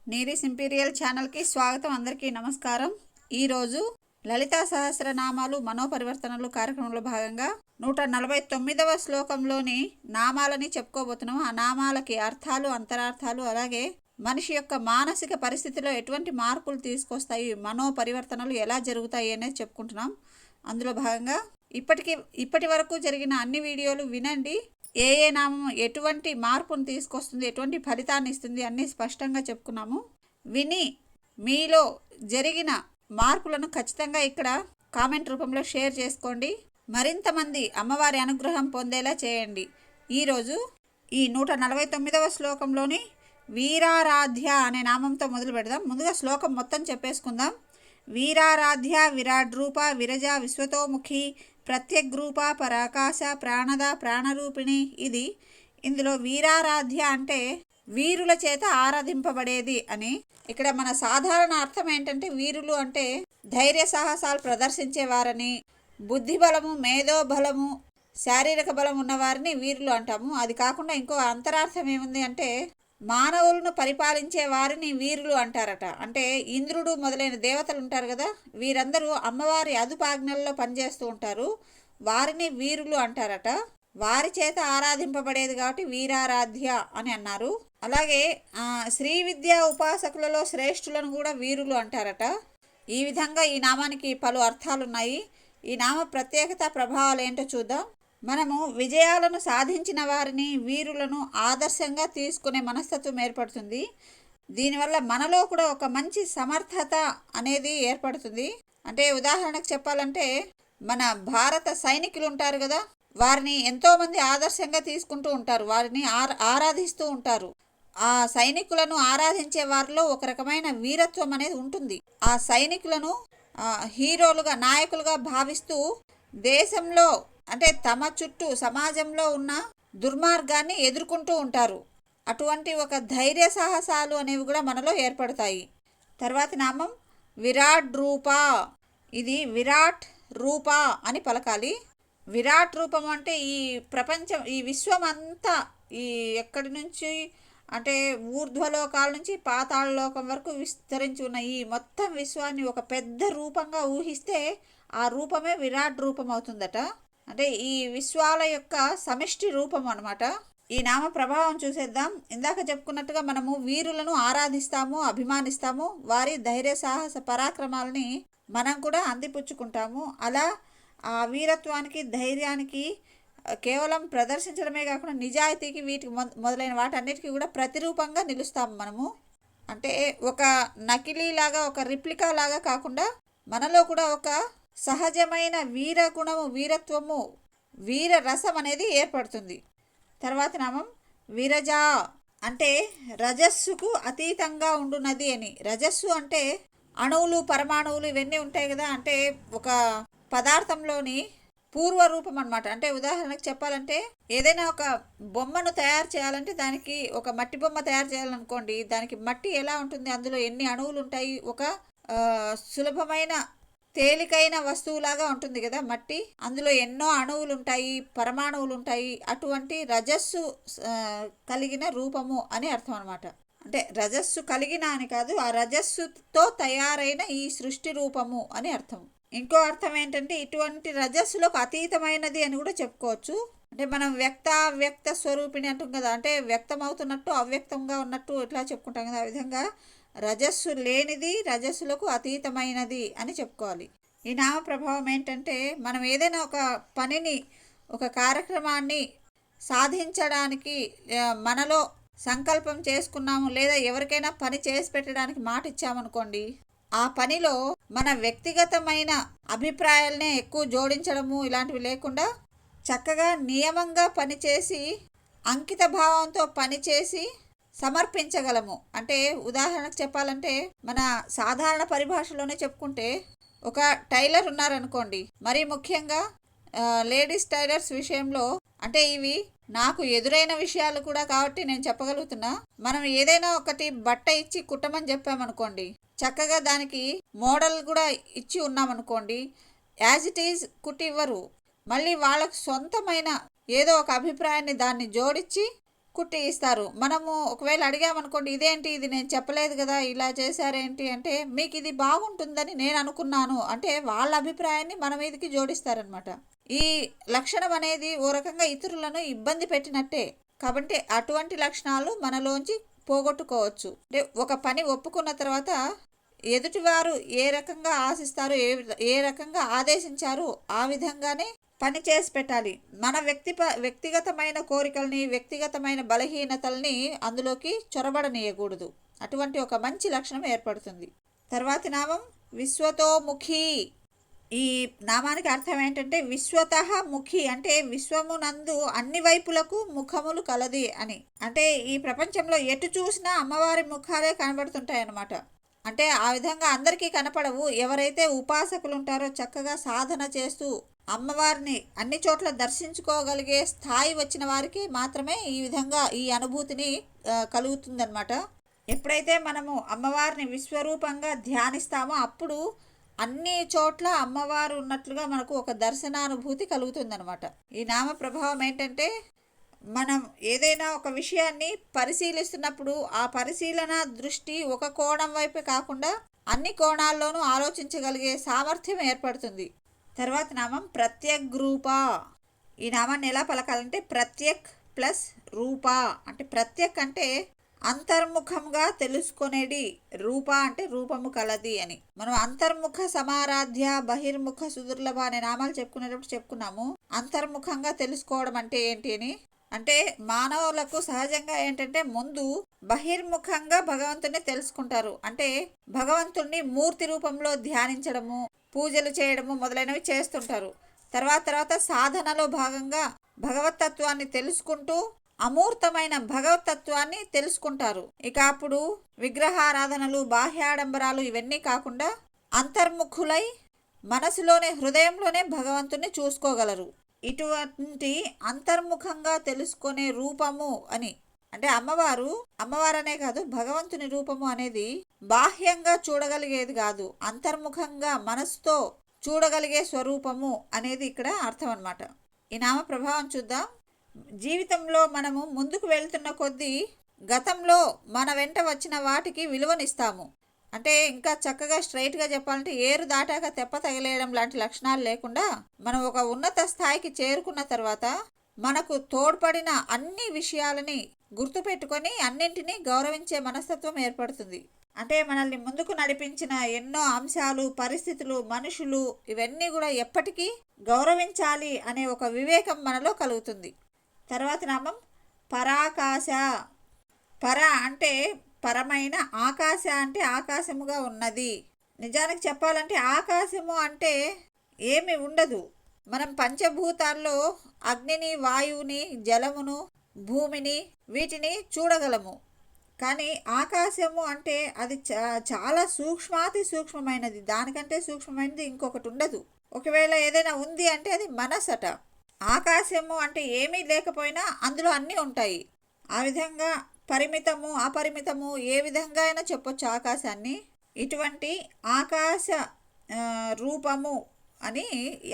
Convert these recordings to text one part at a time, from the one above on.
నీరీస్ imperial ఛానల్కి స్వాగతం. అందరికీ నమస్కారం. ఈరోజు లలితా సహస్రనామాలు మనోపరివర్తనలు కార్యక్రమంలో భాగంగా 149వ శ్లోకంలోని నామాలని చెప్పుకోబోతున్నాం. ఆ నామాలకి అర్థాలు, అంతరార్థాలు, అలాగే మనిషి యొక్క మానసిక పరిస్థితిలో ఎటువంటి మార్పులు తీసుకొస్తాయి, మనోపరివర్తనలు ఎలా జరుగుతాయి అనేది చెప్పుకుంటున్నాం. అందులో భాగంగా ఇప్పటి వరకు జరిగిన అన్ని వీడియోలు వినండి. ఏ నామం ఎటువంటి మార్పును తీసుకొస్తుంది, ఎటువంటి ఫలితాన్ని ఇస్తుంది అన్నీ స్పష్టంగా చెప్పుకున్నాము. విని మీలో జరిగిన మార్పులను ఖచ్చితంగా ఇక్కడ కామెంట్ రూపంలో షేర్ చేసుకోండి. మరింత మంది అమ్మవారి అనుగ్రహం పొందేలా చేయండి. ఈరోజు ఈ 149వ శ్లోకంలోని వీరారాధ్య అనే నామంతో మొదలు పెడదాం. ముందుగా శ్లోకం మొత్తం చెప్పేసుకుందాం. వీరారాధ్య విరాడ్రూప విరజ విశ్వతోముఖి ప్రత్యగ్రూప పరాకాశ ప్రాణద ప్రాణరూపిణి. ఇందులో వీరారాధ్య అంటే వీరుల చేత ఆరాధింపబడేది అని. ఇక్కడ మన సాధారణ అర్థం ఏంటంటే వీరులు అంటే ధైర్య సాహసాలు ప్రదర్శించేవారని, బుద్ధి బలము, మేధో బలము, శారీరక బలం ఉన్నవారిని వీరులు అంటాము. అది కాకుండా ఇంకో అంతరార్థం ఏముంది అంటే మానవులను పరిపాలించే వారిని వీరులు అంటారట. అంటే ఇంద్రుడు మొదలైన దేవతలు ఉంటారు కదా, వీరందరూ అమ్మవారి అదుపాజ్ఞల్లో పనిచేస్తూ ఉంటారు. వారిని వీరులు అంటారట. వారి చేత ఆరాధింపబడేది కాబట్టి వీరారాధ్య అని అన్నారు. అలాగే శ్రీ విద్యా ఉపాసకులలో శ్రేష్ఠులను కూడా వీరులు అంటారట. ఈ విధంగా ఈ నామానికి పలు అర్థాలున్నాయి. ఈ నామ ప్రత్యేకత, ప్రభావాలు ఏంటో చూద్దాం. మనము విజయాలను సాధించిన వారిని, వీరులను ఆదర్శంగా తీసుకునే మనస్తత్వం ఏర్పడుతుంది. దీనివల్ల మనలో కూడా ఒక మంచి సమర్థత అనేది ఏర్పడుతుంది. అంటే ఉదాహరణకు చెప్పాలంటే మన భారత సైనికులు ఉంటారు కదా, వారిని ఎంతోమంది ఆదర్శంగా తీసుకుంటూ ఉంటారు, వారిని ఆరాధిస్తూ ఉంటారు. ఆ సైనికులను ఆరాధించే వారిలో ఒక రకమైన వీరత్వం అనేది ఉంటుంది. ఆ సైనికులను హీరోలుగా, నాయకులుగా భావిస్తూ దేశంలో అంటే తమ చుట్టూ సమాజంలో ఉన్న దుర్మార్గాన్ని ఎదుర్కొంటూ ఉంటారు. అటువంటి ఒక ధైర్య సాహసాలు అనేవి కూడా మనలో ఏర్పడతాయి. తర్వాతి నామం విరాట్ రూప. ఇది విరాట్ రూప అని పలకాలి. విరాట్ రూపం అంటే ఈ ప్రపంచం, ఈ విశ్వం అంతా, ఈ ఎక్కడి నుంచి అంటే ఊర్ధ్వలోకాల నుంచి పాతాళ లోకం వరకు విస్తరించి ఉన్న ఈ మొత్తం విశ్వాన్ని ఒక పెద్ద రూపంగా ఊహిస్తే ఆ రూపమే విరాట్ రూపం అవుతుందట. అంటే ఈ విశ్వాల యొక్క సమిష్టి రూపం అన్నమాట. ఈ నామ ప్రభావం చూసేద్దాం. ఇందాక చెప్పుకున్నట్టుగా మనము వీరులను ఆరాధిస్తాము, అభిమానిస్తాము. వారి ధైర్య సాహస పరాక్రమాలని మనం కూడా అందిపుచ్చుకుంటాము. అలా ఆ వీరత్వానికి, ధైర్యానికి కేవలం ప్రదర్శించడమే కాకుండా నిజాయితీకి, వీటికి మొదలైన వాటన్నిటికీ కూడా ప్రతిరూపంగా నిలుస్తాము మనము. అంటే ఒక నకిలీలాగా, ఒక రిప్లికా లాగా కాకుండా మనలో కూడా ఒక సహజమైన వీర గుణము, వీరత్వము, వీర రసం అనేది ఏర్పడుతుంది. తర్వాత నామం విరజ అంటే రజస్సుకు అతీతంగా ఉండున్నది అని. రజస్సు అంటే అణువులు, పరమాణువులు ఇవన్నీ ఉంటాయి కదా, అంటే ఒక పదార్థంలోని పూర్వరూపం అన్నమాట. అంటే ఉదాహరణకు చెప్పాలంటే ఏదైనా ఒక బొమ్మను తయారు చేయాలంటే, దానికి ఒక మట్టి బొమ్మ తయారు చేయాలనుకోండి, దానికి మట్టి ఎలా ఉంటుంది, అందులో ఎన్ని అణువులు ఉంటాయి, ఒక సులభమైన తేలికైన వస్తువులాగా ఉంటుంది కదా మట్టి, అందులో ఎన్నో అణువులు ఉంటాయి, పరమాణువులు ఉంటాయి. అటువంటి రజస్సు కలిగిన రూపము అని అర్థం అనమాట. అంటే రజస్సు కలిగిన అని కాదు, ఆ రజస్సుతో తయారైన ఈ సృష్టి రూపము అని అర్థం. ఇంకో అర్థం ఏంటంటే ఇటువంటి రజస్సులకు అతీతమైనది అని కూడా చెప్పుకోవచ్చు. అంటే మనం వ్యక్త స్వరూపిణి అంటాం కదా, అంటే వ్యక్తమవుతున్నట్టు అవ్యక్తంగా ఉన్నట్టు ఇట్లా చెప్పుకుంటాం కదా, ఆ విధంగా రజస్సు లేనిది, రజస్సులకు అతీతమైనది అని చెప్పుకోవాలి. ఈ నామ ప్రభావం ఏంటంటే మనం ఏదైనా ఒక పనిని, ఒక కార్యక్రమాన్ని సాధించడానికి మనలో సంకల్పం చేసుకున్నాము, లేదా ఎవరికైనా పని చేసి పెట్టడానికి మాట ఇచ్చామనుకోండి, ఆ పనిలో మన వ్యక్తిగతమైన అభిప్రాయాలనే ఎక్కువ జోడించడము ఇలాంటివి లేకుండా చక్కగా నియమంగా పనిచేసి, అంకిత భావంతో పనిచేసి సమర్పించగలము. అంటే ఉదాహరణకు చెప్పాలంటే మన సాధారణ పరిభాషలోనే చెప్పుకుంటే ఒక టైలర్ ఉన్నారనుకోండి, మరీ ముఖ్యంగా లేడీస్ టైలర్స్ విషయంలో, అంటే ఇవి నాకు ఎదురైన విషయాలు కూడా కాబట్టి నేను చెప్పగలుగుతున్నా. మనం ఏదైనా ఒకటి బట్ట ఇచ్చి కుట్టమని చెప్పామనుకోండి, చక్కగా దానికి మోడల్ కూడా ఇచ్చి ఉన్నామనుకోండి, యాజ్ ఇట్ ఈజ్ కుట్టి ఇవ్వరు. మళ్ళీ వాళ్ళకు సొంతమైన ఏదో ఒక అభిప్రాయాన్ని దాన్ని జోడించి కుట్టి ఇస్తారు. మనము ఒకవేళ అడిగామనుకోండి, ఇదేంటి ఇది నేను చెప్పలేదు కదా, ఇలా చేశారేంటి అంటే, మీకు ఇది బాగుంటుందని నేను అనుకున్నాను అంటే వాళ్ళ అభిప్రాయాన్ని మన మీదకి జోడిస్తారనమాట. ఈ లక్షణం అనేది ఓ రకంగా ఇతరులను ఇబ్బంది పెట్టినట్టే. కాబట్టి అటువంటి లక్షణాలు మనలోంచి పోగొట్టుకోవచ్చు. అంటే ఒక పని ఒప్పుకున్న తర్వాత ఎదుటివారు ఏ రకంగా ఆశిస్తారో, ఏ రకంగా ఆదేశించారో ఆ విధంగానే పని చేసి పెట్టాలి. మన వ్యక్తిగతమైన కోరికల్ని, వ్యక్తిగతమైన బలహీనతల్ని అందులోకి చొరబడనీయకూడదు. అటువంటి ఒక మంచి లక్షణం ఏర్పడుతుంది. తర్వాతి నామం విశ్వతోముఖి. ఈ నామానికి అర్థం ఏంటంటే విశ్వతః ముఖి అంటే విశ్వమునందు అన్ని వైపులకు ముఖములు కలది అని. అంటే ఈ ప్రపంచంలో ఎటు చూసినా అమ్మవారి ముఖాలే కనబడుతుంటాయి అన్నమాట. అంటే ఆ విధంగా అందరికీ కనపడవు. ఎవరైతే ఉపాసకులు ఉంటారో, చక్కగా సాధన చేస్తూ అమ్మవారిని అన్ని చోట్ల దర్శించుకోగలిగే స్థాయి వచ్చిన వారికి మాత్రమే ఈ విధంగా ఈ అనుభూతిని కలుగుతుందన్నమాట. ఎప్పుడైతే మనము అమ్మవారిని విశ్వరూపంగా ధ్యానిస్తామో అప్పుడు అన్ని చోట్ల అమ్మవారు ఉన్నట్లుగా మనకు ఒక దర్శనానుభూతి కలుగుతుందన్నమాట. ఈ నామ ప్రభావం ఏంటంటే, మనం ఏదైనా ఒక విషయాన్ని పరిశీలిస్తున్నప్పుడు ఆ పరిశీలన దృష్టి ఒక కోణం వైపే కాకుండా అన్ని కోణాల్లోనూ ఆలోచించగలిగే సామర్థ్యం ఏర్పడుతుంది. తర్వాత నామం ప్రత్యక్ రూప. ఈ నామాన్ని ఎలా పలకాలంటే ప్రత్యక్ ప్లస్ రూప. అంటే ప్రత్యక్ అంటే అంతర్ముఖంగా తెలుసుకునేది, రూప అంటే రూపము కలది అని. మనం అంతర్ముఖ సమారాధ్య, బహిర్ముఖ సుదుర్లభ అనే నామాలు చెప్పుకునేటప్పుడు చెప్పుకున్నాము. అంతర్ముఖంగా తెలుసుకోవడం అంటే ఏంటి అని. అంటే మానవులకు సహజంగా ఏంటంటే ముందు బహిర్ముఖంగా భగవంతుని తెలుసుకుంటారు. అంటే భగవంతుణ్ణి మూర్తి రూపంలో ధ్యానించడము, పూజలు చేయడము మొదలైనవి చేస్తుంటారు. తర్వాత సాధనలో భాగంగా భగవతత్వాన్ని తెలుసుకుంటూ అమూర్తమైన భగవతత్వాన్ని తెలుసుకుంటారు. ఇక అప్పుడు విగ్రహారాధనలు, బాహ్యాడంబరాలు ఇవన్నీ కాకుండా అంతర్ముఖులై మనసులోనే, హృదయంలోనే భగవంతుని చూసుకోగలరు. ఇటువంటి అంతర్ముఖంగా తెలుసుకునే రూపము అని. అంటే అమ్మవారనే కాదు, భగవంతుని రూపము అనేది బాహ్యంగా చూడగలిగేది కాదు, అంతర్ముఖంగా మనసుతో చూడగలిగే స్వరూపము అనేది ఇక్కడ అర్థం అన్నమాట. ఈ నామ ప్రభావం చూద్దాం. జీవితంలో మనము ముందుకు వెళ్తున్న కొద్దీ గతంలో మన వెంట వచ్చిన వాటికి విలువనిస్తాము. అంటే ఇంకా చక్కగా స్ట్రైట్గా చెప్పాలంటే ఏరు దాటాక తెప్ప తగిలేయడం లాంటి లక్షణాలు లేకుండా మనం ఒక ఉన్నత స్థాయికి చేరుకున్న తర్వాత మనకు తోడ్పడిన అన్ని విషయాలని గుర్తుపెట్టుకొని అన్నింటినీ గౌరవించే మనస్తత్వం ఏర్పడుతుంది. అంటే మనల్ని ముందుకు నడిపించిన ఎన్నో అంశాలు, పరిస్థితులు, మనుషులు ఇవన్నీ కూడా ఎప్పటికీ గౌరవించాలి అనే ఒక వివేకం మనలో కలుగుతుంది. తర్వాత నామం పరాకాశ. పర అంటే పరమైన, ఆకాశ అంటే ఆకాశముగా ఉన్నది. నిజానికి చెప్పాలంటే ఆకాశము అంటే ఏమి ఉండదు. మనం పంచభూతాల్లో అగ్నిని, వాయువుని, జలమును, భూమిని వీటిని చూడగలము. కానీ ఆకాశము అంటే అది చాలా సూక్ష్మాతి సూక్ష్మమైనది. దానికంటే సూక్ష్మమైనది ఇంకొకటి ఉండదు. ఒకవేళ ఏదైనా ఉంది అంటే అది మనసట. ఆకాశము అంటే ఏమీ లేకపోయినా అందులో అన్నీ ఉంటాయి. ఆ విధంగా పరిమితము, అపరిమితము ఏ విధంగా అయినా చెప్పొచ్చు ఆకాశాన్ని. ఇటువంటి ఆకాశ రూపము అని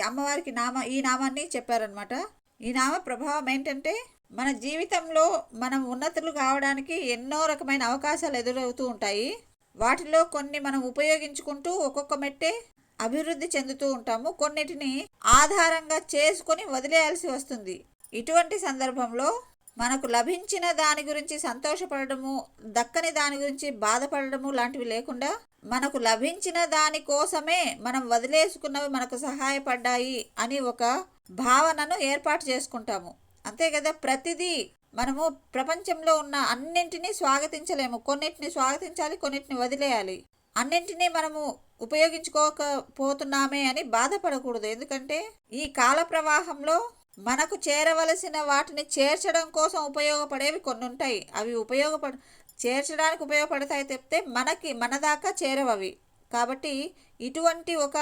అమ్మవారికి ఈ నామాన్ని చెప్పారనమాట. ఈ నామ ప్రభావం ఏంటంటే మన జీవితంలో మనం ఉన్నతులు కావడానికి ఎన్నో రకమైన అవకాశాలు ఎదురవుతూ ఉంటాయి. వాటిలో కొన్ని మనం ఉపయోగించుకుంటూ ఒక్కొక్క మెట్టే అభివృద్ధి చెందుతూ ఉంటాము. కొన్నిటిని ఆధారంగా చేసుకొని వదిలేయాల్సి వస్తుంది. ఇటువంటి సందర్భంలో మనకు లభించిన దాని గురించి సంతోషపడము, దక్కని దాని గురించి బాధపడము లాంటివి లేకుండా మనకు లభించిన దాని కోసమే మనం వదిలేసుకున్నవి మనకు సహాయపడ్డాయి అని ఒక భావనను ఏర్పాటు చేసుకుంటాము. అంతే కదా. ప్రతిదీ మనము ప్రపంచంలో ఉన్న అన్నింటినీ స్వాగతించలేము. కొన్నిటిని స్వాగతించాలి, కొన్నిటిని వదిలేయాలి. అన్నింటినీ మనము ఉపయోగించుకోకపోతున్నామే అని బాధపడకూడదు. ఎందుకంటే ఈ కాల ప్రవాహంలో మనకు చేరవలసిన వాటిని చేర్చడం కోసం ఉపయోగపడేవి కొన్ని ఉంటాయి. అవి చేర్చడానికి ఉపయోగపడతాయి తప్పితే మన దాకా చేరవవి. కాబట్టి ఇటువంటి ఒక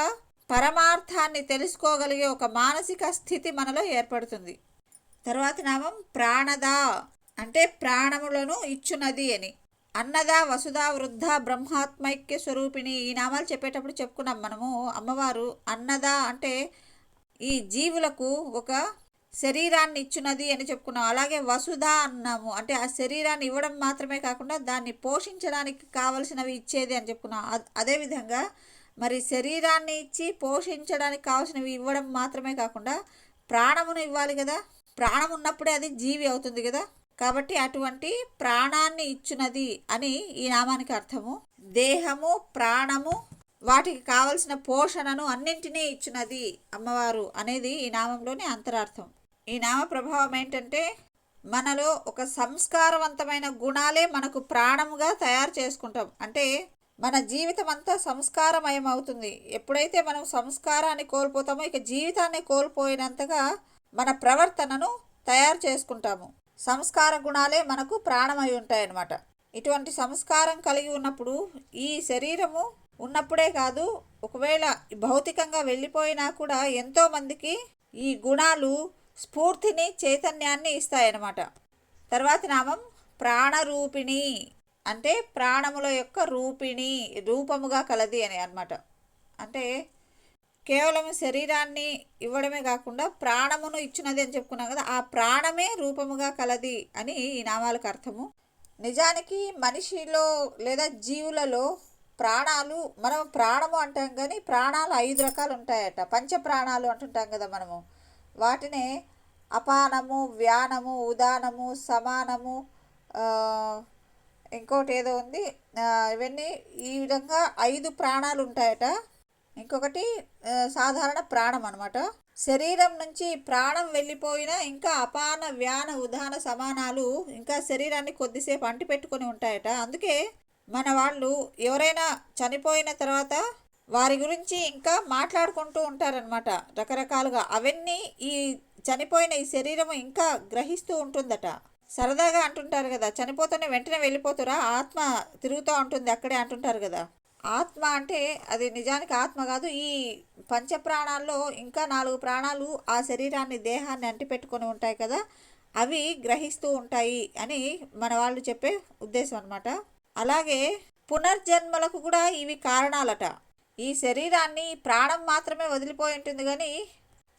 పరమార్థాన్ని తెలుసుకోగలిగే ఒక మానసిక స్థితి మనలో ఏర్పడుతుంది. తర్వాతి నామం ప్రాణద. అంటే ప్రాణములను ఇచ్చునది అని. అన్నద, వసుధ, వృద్ధ, బ్రహ్మాత్మైక్య స్వరూపిణి. ఈ నామాలు చెప్పేటప్పుడు చెప్పుకున్నాం మనము. అమ్మవారు అన్నద అంటే ఈ జీవులకు ఒక శరీరాన్ని ఇచ్చున్నది అని చెప్పుకున్నాం. అలాగే వసుధ అన్నాము, అంటే ఆ శరీరాన్ని ఇవ్వడం మాత్రమే కాకుండా దాన్ని పోషించడానికి కావలసినవి ఇచ్చేది అని చెప్పుకున్నాం. అదేవిధంగా మరి శరీరాన్ని ఇచ్చి పోషించడానికి కావాల్సినవి ఇవ్వడం మాత్రమే కాకుండా ప్రాణమును ఇవ్వాలి కదా. ప్రాణం ఉన్నప్పుడే అది జీవి అవుతుంది కదా. కాబట్టి అటువంటి ప్రాణాన్ని ఇచ్చున్నది అని ఈ నామానికి అర్థము. దేహము, ప్రాణము, వాటికి కావలసిన పోషణను అన్నింటినీ ఇచ్చినది అమ్మవారు అనేది ఈ నామంలోని అంతరార్థం. ఈ నామ ప్రభావం ఏంటంటే మనలో ఒక సంస్కారవంతమైన గుణాలే మనకు ప్రాణముగా తయారు చేసుకుంటాం. అంటే మన జీవితం అంతా సంస్కారమయం అవుతుంది. ఎప్పుడైతే మనం సంస్కారాన్ని కోల్పోతామో ఇక జీవితాన్ని కోల్పోయినంతగా మన ప్రవర్తనను తయారు చేసుకుంటాము. సంస్కార గుణాలే మనకు ప్రాణమై ఉంటాయన్నమాట. ఇటువంటి సంస్కారం కలిగి ఉన్నప్పుడు ఈ శరీరము ఉన్నప్పుడే కాదు, ఒకవేళ భౌతికంగా వెళ్ళిపోయినా కూడా ఎంతోమందికి ఈ గుణాలు స్ఫూర్తిని, చైతన్యాన్ని ఇస్తాయన్నమాట. తర్వాతి నామం ప్రాణరూపిణి, అంటే ప్రాణముల యొక్క రూపిణి, రూపముగా కలది అని అన్నమాట. అంటే కేవలం శరీరాన్ని ఇవ్వడమే కాకుండా ప్రాణమును ఇచ్చినది అని చెప్పుకున్నాం కదా, ఆ ప్రాణమే రూపముగా కలది అని ఈ నామాలకు అర్థము. నిజానికి మనిషిలో లేదా జీవులలో ప్రాణాలు, మనం ప్రాణము అంటాం కానీ ప్రాణాలు 5 రకాలు ఉంటాయట. పంచ ప్రాణాలు అంటుంటాం కదా మనము. వాటినే అపానము, వ్యానము, ఉదానము, సమానము, ఇంకోటి ఏదో ఉంది. ఇవన్నీ ఈ విధంగా 5 ప్రాణాలు ఉంటాయట. ఇంకొకటి సాధారణ ప్రాణం అనమాట. శరీరం నుంచి ప్రాణం వెళ్ళిపోయినా ఇంకా అపాన, వ్యాన, ఉదాన, సమానాలు ఇంకా శరీరాన్ని కొద్దిసేపు అంటిపెట్టుకొని ఉంటాయట. అందుకే మన వాళ్ళు ఎవరైనా చనిపోయిన తర్వాత వారి గురించి ఇంకా మాట్లాడుకుంటూ ఉంటారనమాట రకరకాలుగా. అవన్నీ ఈ చనిపోయిన ఈ శరీరము ఇంకా గ్రహిస్తూ ఉంటుందట. సరదాగా అంటుంటారు కదా, చనిపోతూనే వెంటనే వెళ్ళిపోతురా, ఆత్మ తిరుగుతూ ఉంటుంది అక్కడే అంటుంటారు కదా. ఆత్మ అంటే అది నిజానికి ఆత్మ కాదు. ఈ పంచప్రాణాల్లో ఇంకా 4 ప్రాణాలు ఆ శరీరాన్ని, దేహాన్ని అంటిపెట్టుకొని ఉంటాయి కదా, అవి గ్రహిస్తూ ఉంటాయి అని మన వాళ్ళు చెప్పే ఉద్దేశం అనమాట. అలాగే పునర్జన్మలకు కూడా ఇవి కారణాలట. ఈ శరీరాన్ని, ప్రాణం మాత్రమే వదిలిపోయి ఉంటుంది కానీ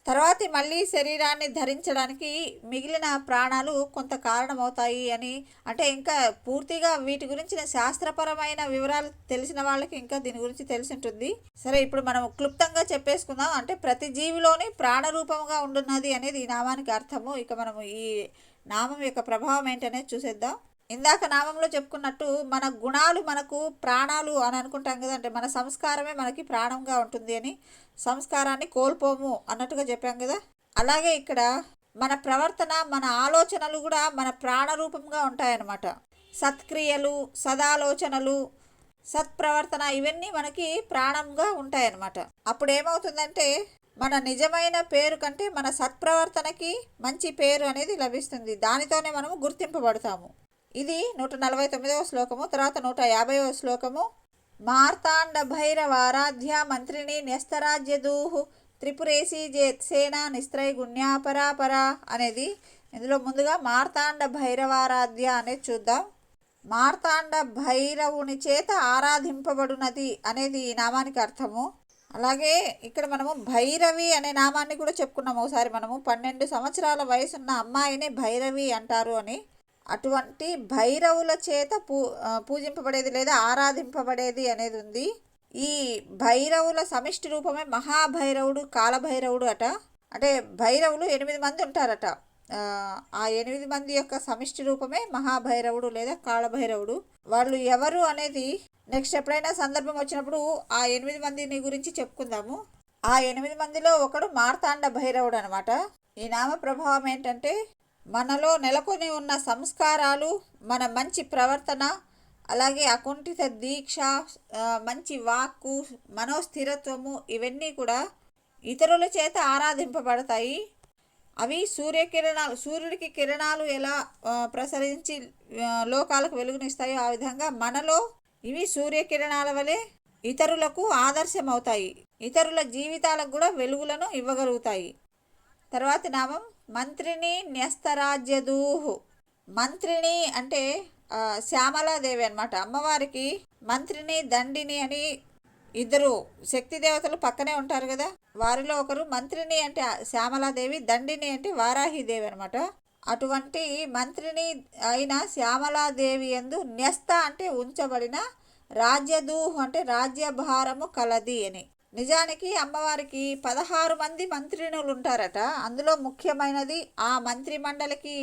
తర్వాత మళ్ళీ శరీరాన్ని ధరించడానికి మిగిలిన ప్రాణాలు కొంత కారణమవుతాయి అని. అంటే ఇంకా పూర్తిగా వీటి గురించిన శాస్త్రపరమైన వివరాలు తెలిసిన వాళ్ళకి ఇంకా దీని గురించి తెలిసి ఉంటుంది. సరే, ఇప్పుడు మనం క్లుప్తంగా చెప్పేసుకుందాం. అంటే ప్రతి జీవిలోని ప్రాణరూపంగా ఉంటున్నది అనేది ఈ నామానికి అర్థము. ఇక మనము ఈ నామం యొక్క ప్రభావం ఏంటనేది చూసేద్దాం. ఇందాక నామంలో చెప్పుకున్నట్టు మన గుణాలు మనకు ప్రాణాలు అని అనుకుంటాం కదా. అంటే మన సంస్కారమే మనకి ప్రాణంగా ఉంటుంది అని, సంస్కారాన్ని కోల్పోము అన్నట్టుగా చెప్పాం కదా. అలాగే ఇక్కడ మన ప్రవర్తన, మన ఆలోచనలు కూడా మన ప్రాణరూపంగా ఉంటాయన్నమాట. సత్క్రియలు, సదాలోచనలు, సత్ప్రవర్తన ఇవన్నీ మనకి ప్రాణంగా ఉంటాయన్నమాట. అప్పుడు ఏమవుతుందంటే మన నిజమైన పేరు కంటే మన సత్ప్రవర్తనకి మంచి పేరు అనేది లభిస్తుంది. దానితోనే మనము గుర్తింపబడతాము. ఇది 149వ శ్లోకము. తర్వాత 150వ శ్లోకము. మార్తాండ భైరవారాధ్య మంత్రిని న్యస్తరాజ్యదూహు త్రిపురేసి జేత్సేనా నిస్త్రైగుణ్యాపరాపరా అనేది. ఇందులో ముందుగా మార్తాండ భైరవారాధ్య అనేది చూద్దాం. మార్తాండ భైరవుని చేత ఆరాధింపబడునది అనేది ఈ నామానికి అర్థము. అలాగే ఇక్కడ మనము భైరవి అనే నామాన్ని కూడా చెప్పుకున్నాము ఒకసారి. మనము 12 సంవత్సరాల వయసున్న అమ్మాయిని భైరవి అంటారు అని. అటువంటి భైరవుల చేత పూజింపబడేది లేదా ఆరాధింపబడేది అనేది ఉంది. ఈ భైరవుల సమిష్టి రూపమే మహాభైరవుడు, కాలభైరవుడు అట. అంటే భైరవులు 8 మంది ఉంటారట. ఆ 8 మంది యొక్క సమిష్టి రూపమే మహాభైరవుడు లేదా కాళభైరవుడు. వాళ్ళు ఎవరు అనేది నెక్స్ట్ ఎప్పుడైనా సందర్భం వచ్చినప్పుడు ఆ 8 మందిని గురించి చెప్పుకుందాము. ఆ 8 మందిలో ఒకడు మార్తాండ భైరవుడు అనమాట. ఈ నామ ప్రభావం ఏంటంటే మనలో నెలకొని ఉన్న సంస్కారాలు, మన మంచి ప్రవర్తన, అలాగే అకుంఠిత దీక్ష, మంచి వాక్కు, మనోస్థిరత్వము ఇవన్నీ కూడా ఇతరుల చేత ఆరాధింపబడతాయి. అవి సూర్యుడికి కిరణాలు ఎలా ప్రసరించి లోకాలకు వెలుగునిస్తాయో ఆ విధంగా మనలో ఇవి సూర్యకిరణాల వలె ఇతరులకు ఆదర్శం అవుతాయి. ఇతరుల జీవితాలకు కూడా వెలుగులను ఇవ్వగలుగుతాయి. తర్వాతి నామం మంత్రిని న్యస్తరాజ్యదూహు. మంత్రిని అంటే శ్యామలాదేవి అనమాట. అమ్మవారికి మంత్రిని, దండిని అని ఇద్దరు శక్తి దేవతలు పక్కనే ఉంటారు కదా, వారిలో ఒకరు మంత్రిని అంటే శ్యామలాదేవి, దండిని అంటే వారాహిదేవి అనమాట. అటువంటి మంత్రిని అయిన శ్యామలాదేవి యందు న్యస్త అంటే ఉంచబడిన రాజ్యదూహ్ అంటే రాజ్యభారము కలది అని. నిజానికి అమ్మవారికి 16 మంది మంత్రినులు ఉంటారట. అందులో ముఖ్యమైనది, ఆ మంత్రి మండలికి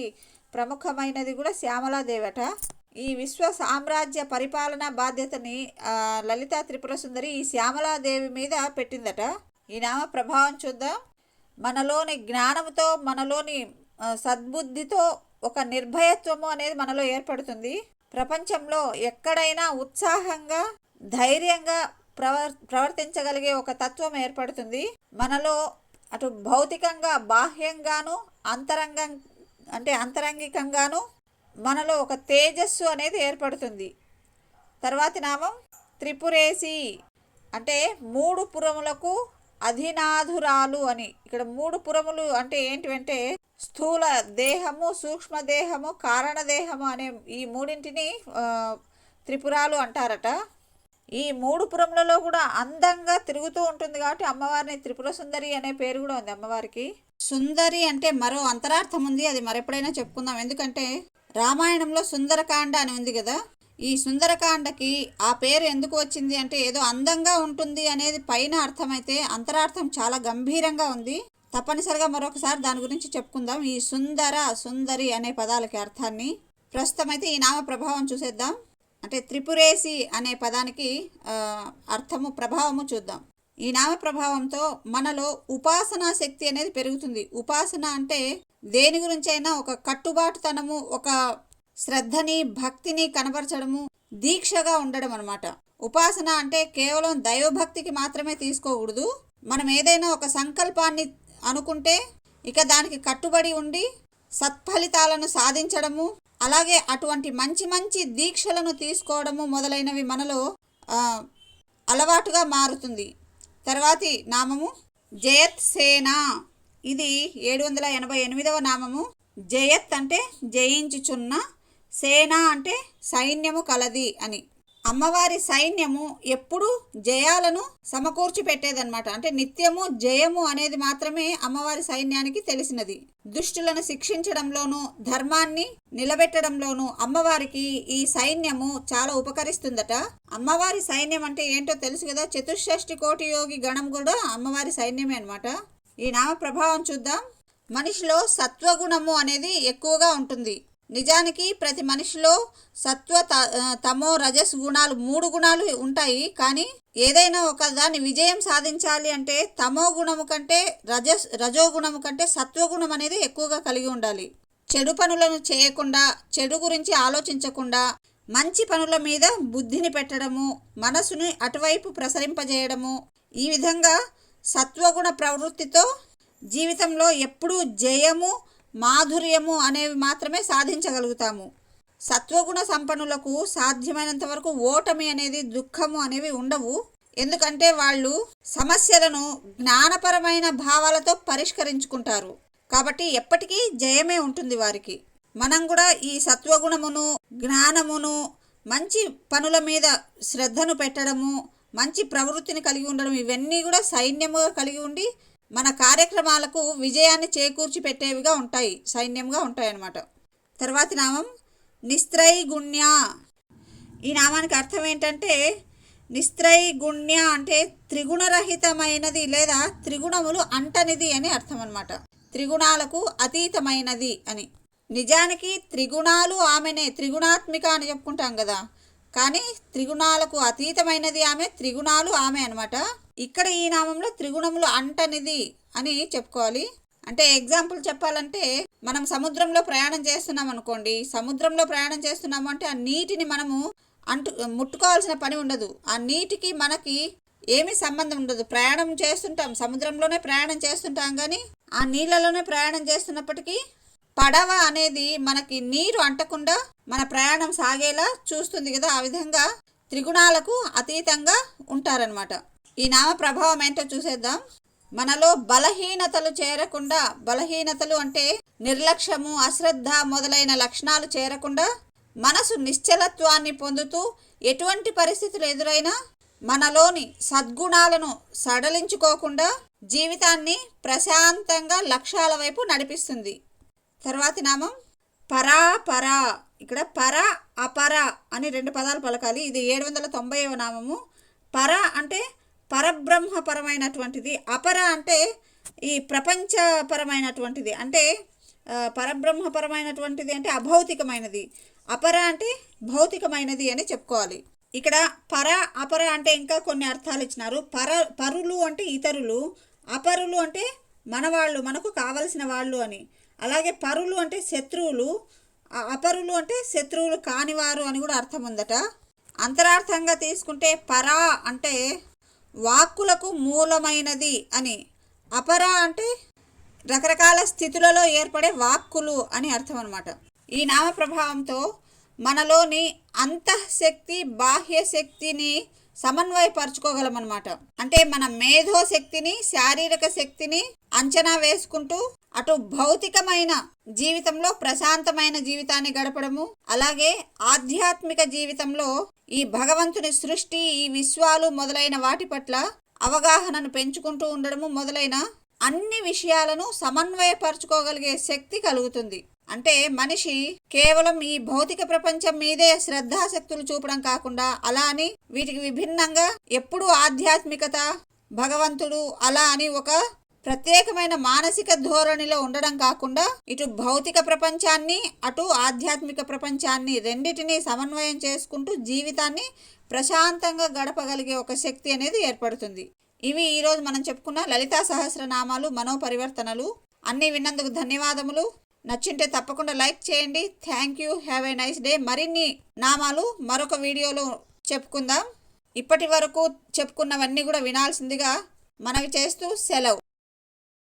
ప్రముఖమైనది కూడా శ్యామలాదేవట. ఈ విశ్వ సామ్రాజ్య పరిపాలనా బాధ్యతని లలితా త్రిపుర సుందరి ఈ శ్యామలాదేవి మీద పెట్టిందట. ఈ నామ ప్రభావం చూద్దాం. మనలోని జ్ఞానంతో, మనలోని సద్బుద్ధితో ఒక నిర్భయత్వము అనేది మనలో ఏర్పడుతుంది. ప్రపంచంలో ఎక్కడైనా ఉత్సాహంగా ధైర్యంగా ప్రవర్తించగలిగే ఒక తత్వం ఏర్పడుతుంది మనలో. అటు భౌతికంగా బాహ్యంగాను అంతరంగికంగాను మనలో ఒక తేజస్సు అనేది ఏర్పడుతుంది. తర్వాతి నామం త్రిపురేసి అంటే 3 పురములకు అధినాధురాలు అని. ఇక్కడ 3 పురములు అంటే ఏంటివంటే స్థూల దేహము, సూక్ష్మదేహము, కారణదేహము అనే ఈ మూడింటిని త్రిపురాలు అంటారట. ఈ 3 పురములలో కూడా అందంగా తిరుగుతూ ఉంటుంది కాబట్టి అమ్మవారిని త్రిపుర సుందరి అనే పేరు కూడా ఉంది అమ్మవారికి. సుందరి అంటే మరో అంతరార్థం ఉంది, అది మరెప్పుడైనా చెప్పుకుందాం. ఎందుకంటే రామాయణంలో సుందరకాండ అని ఉంది కదా, ఈ సుందరకాండకి ఆ పేరు ఎందుకు వచ్చింది అంటే ఏదో అందంగా ఉంటుంది అనేది పైన అర్థమైతే అంతరార్థం చాలా గంభీరంగా ఉంది. తప్పనిసరిగా మరొకసారి దాని గురించి చెప్పుకుందాం, ఈ సుందరి అనే పదాలకి అర్థాన్ని. ప్రస్తుతం అయితే ఈ నామ ప్రభావం చూసేద్దాం. అంటే త్రిపురేసి అనే పదానికి అర్థము, ప్రభావము చూద్దాం. ఈ నామ ప్రభావంతో మనలో ఉపాసనా శక్తి అనేది పెరుగుతుంది. ఉపాసన అంటే దేని గురించి అయినా ఒక కట్టుబాటుతనము, ఒక శ్రద్ధని, భక్తిని కనబరచడము, దీక్షగా ఉండడం అనమాట. ఉపాసన అంటే కేవలం దైవభక్తికి మాత్రమే తీసుకోకూడదు. మనం ఏదైనా ఒక సంకల్పాన్ని అనుకుంటే ఇక దానికి కట్టుబడి ఉండి సత్ఫలితాలను సాధించడము, అలాగే అటువంటి మంచి దీక్షలను తీసుకోవడము మొదలైనవి మనలో అలవాటుగా మారుతుంది. తర్వాతి నామము జయత్ సేన. ఇది 788వ నామము. జయత్ అంటే జయించుచున్న, సేన అంటే సైన్యము కలది అని. అమ్మవారి సైన్యము ఎప్పుడు జయాలను సమకూర్చి పెట్టేదన్నమాట. అంటే నిత్యము జయము అనేది మాత్రమే అమ్మవారి సైన్యానికి తెలిసినది. దుష్టులను శిక్షించడంలోనూ ధర్మాన్ని నిలబెట్టడంలోనూ అమ్మవారికి ఈ సైన్యము చాలా ఉపకరిస్తుందట. అమ్మవారి సైన్యం అంటే ఏంటో తెలుసు కదా, 64 కోటి యోగి గణం కూడా అమ్మవారి సైన్యమే అనమాట. ఈ నామ ప్రభావం చూద్దాం. మనిషిలో సత్వగుణము అనేది ఎక్కువగా ఉంటుంది. నిజానికి ప్రతి మనిషిలో సత్వ, తమో, రజస్ గుణాలు 3 గుణాలు ఉంటాయి. కానీ ఏదైనా ఒక దాన్ని విజయం సాధించాలి అంటే తమో గుణము కంటే రజోగుణము కంటే సత్వగుణం అనేది ఎక్కువగా కలిగి ఉండాలి. చెడు పనులను చేయకుండా, చెడు గురించి ఆలోచించకుండా మంచి పనుల మీద బుద్ధిని పెట్టడము, మనసుని అటువైపు ప్రసరింపజేయడము, ఈ విధంగా సత్వగుణ ప్రవృత్తితో జీవితంలో ఎప్పుడూ జయము, మాధుర్యము అనేవి మాత్రమే సాధించగలుగుతాము. సత్వగుణ సంపన్నులకు సాధ్యమైనంత వరకు ఓటమి అనేది, దుఃఖము అనేవి ఉండవు. ఎందుకంటే వాళ్ళు సమస్యలను జ్ఞానపరమైన భావాలతో పరిష్కరించుకుంటారు. కాబట్టి ఎప్పటికీ జయమే ఉంటుంది వారికి. మనం కూడా ఈ సత్వగుణమును, జ్ఞానమును, మంచి పనుల మీద శ్రద్ధను పెట్టడము, మంచి ప్రవృత్తిని కలిగి ఉండడం, ఇవన్నీ కూడా సైన్యముగా కలిగి ఉండి మన కార్యక్రమాలకు విజయాన్ని చేకూర్చి పెట్టేవిగా ఉంటాయి, సైన్యంగా ఉంటాయి అన్నమాట. తర్వాతి నామం నిస్త్రైగుణ్య. ఈ నామానికి అర్థం ఏంటంటే నిస్త్రైగుణ్య అంటే త్రిగుణరహితమైనది లేదా త్రిగుణములు అంటనిది అని అర్థం అన్నమాట. త్రిగుణాలకు అతీతమైనది అని. నిజానికి త్రిగుణాలు ఆమెనే, త్రిగుణాత్మిక అని చెప్పుకుంటాం కదా, కానీ త్రిగుణాలకు అతీతమైనది ఆమె, త్రిగుణాలు ఆమె అనమాట. ఇక్కడ ఈ నామంలో త్రిగుణములు అంటనిది అని చెప్పుకోవాలి. అంటే ఎగ్జాంపుల్ చెప్పాలంటే మనం సముద్రంలో ప్రయాణం చేస్తున్నాం అనుకోండి, సముద్రంలో ప్రయాణం చేస్తున్నాము అంటే ఆ నీటిని మనము ముట్టుకోవాల్సిన పని ఉండదు. ఆ నీటికి మనకి ఏమీ సంబంధం ఉండదు. ప్రయాణం చేస్తుంటాం, సముద్రంలోనే ప్రయాణం చేస్తుంటాం, కానీ ఆ నీళ్ళలోనే ప్రయాణం చేస్తున్నప్పటికీ పడవ అనేది మనకి నీరు అంటకుండా మన ప్రయాణం సాగేలా చూస్తుంది కదా. ఆ విధంగా త్రిగుణాలకు అతీతంగా ఉంటారనమాట. ఈ నామ ప్రభావం ఏంటో చూసేద్దాం. మనలో బలహీనతలు చేరకుండా, బలహీనతలు అంటే నిర్లక్ష్యము, అశ్రద్ధ మొదలైన లక్షణాలు చేరకుండా మనసు నిశ్చలత్వాన్ని పొందుతూ ఎటువంటి పరిస్థితులు ఎదురైనా మనలోని సద్గుణాలను సడలించుకోకుండా జీవితాన్ని ప్రశాంతంగా లక్ష్యాల వైపు నడిపిస్తుంది. తర్వాతి నామం పరాపరా. ఇక్కడ పర అపర అని 2 పదాలు పలకాలి. ఇది 790వ నామము. పర అంటే పరబ్రహ్మపరమైనటువంటిది, అపర అంటే ఈ ప్రపంచపరమైనటువంటిది. అంటే పరబ్రహ్మపరమైనటువంటిది అంటే అభౌతికమైనది, అపర అంటే భౌతికమైనది అని చెప్పుకోవాలి. ఇక్కడ పర అపర అంటే ఇంకా కొన్ని అర్థాలు ఇచ్చినారు. పరులు అంటే ఇతరులు, అపరులు అంటే మనవాళ్ళు, మనకు కావలసిన వాళ్ళు అని. అలాగే పరులు అంటే శత్రువులు, అపరులు అంటే శత్రువులు కానివారు అని కూడా అర్థం ఉందట. అంతరార్థంగా తీసుకుంటే పరా అంటే వాక్కులకు మూలమైనది అని, అపర అంటే రకరకాల స్థితులలో ఏర్పడే వాక్కులు అని అర్థం అన్నమాట. ఈ నామ ప్రభావంతో మనలోని అంతఃశక్తి బాహ్య శక్తిని సమన్వయపరచుకోగలమన్నమాట. అంటే మన మేధో శక్తిని, శారీరక శక్తిని అంచనా వేసుకుంటూ అటు భౌతికమైన జీవితంలో ప్రశాంతమైన జీవితాన్ని గడపడము, అలాగే ఆధ్యాత్మిక జీవితంలో ఈ భగవంతుని సృష్టి, ఈ విశ్వాలు మొదలైన వాటి పట్ల అవగాహనను పెంచుకుంటూ ఉండడము మొదలైన అన్ని విషయాలను సమన్వయపరచుకోగలిగే శక్తి కలుగుతుంది. అంటే మనిషి కేవలం ఈ భౌతిక ప్రపంచం మీదే శ్రద్ధాశక్తులు చూపడం కాకుండా, అలా అని వీటికి విభిన్నంగా ఎప్పుడూ ఆధ్యాత్మికత, భగవంతుడు అలా అని ఒక ప్రత్యేకమైన మానసిక ధోరణిలో ఉండడం కాకుండా, ఇటు భౌతిక ప్రపంచాన్ని అటు ఆధ్యాత్మిక ప్రపంచాన్ని రెండిటిని సమన్వయం చేసుకుంటూ జీవితాన్ని ప్రశాంతంగా గడపగలిగే ఒక శక్తి అనేది ఏర్పడుతుంది. ఇవి ఈరోజు మనం చెప్పుకున్న లలితా సహస్రనామాలు, మనోపరివర్తనలు. అన్నీ విన్నందుకు ధన్యవాదములు. నచ్చింటే తప్పకుండా లైక్ చేయండి. Thank you. Have a nice day. మరిన్ని నామాలు మరొక వీడియోలో చెప్పుకుందాం. ఇప్పటి వరకు చెప్పుకున్నవన్నీ కూడా వినాల్సిందిగా మనవి చేస్తూ సెలవు.